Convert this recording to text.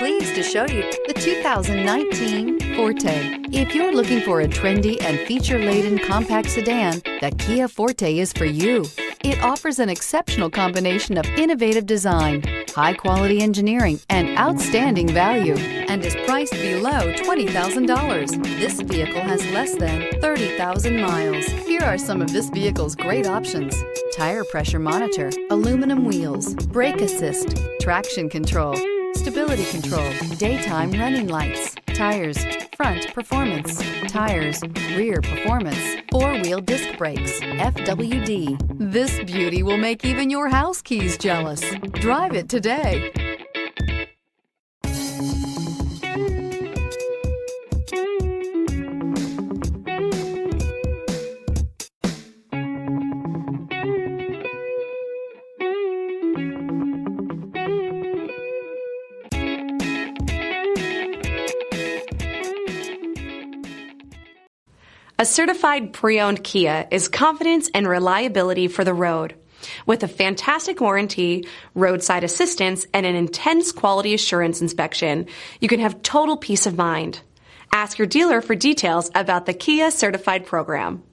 pleased to show you the 2019 Forte. If you're looking for a trendy and feature-laden compact sedan, the Kia Forte is for you. It offers an exceptional combination of innovative design, high-quality engineering, and outstanding value, and is priced below $20,000. This vehicle has less than 30,000 miles. Here are some of this vehicle's great options: tire pressure monitor, aluminum wheels, brake assist, traction control, stability control, daytime running lights, tires, front performance, tires, rear performance, four-wheel disc brakes, FWD. This beauty will make even your house keys jealous. Drive it today. A certified pre-owned Kia is confidence and reliability for the road. With a fantastic warranty, roadside assistance, and an intense quality assurance inspection, you can have total peace of mind. Ask your dealer for details about the Kia Certified program.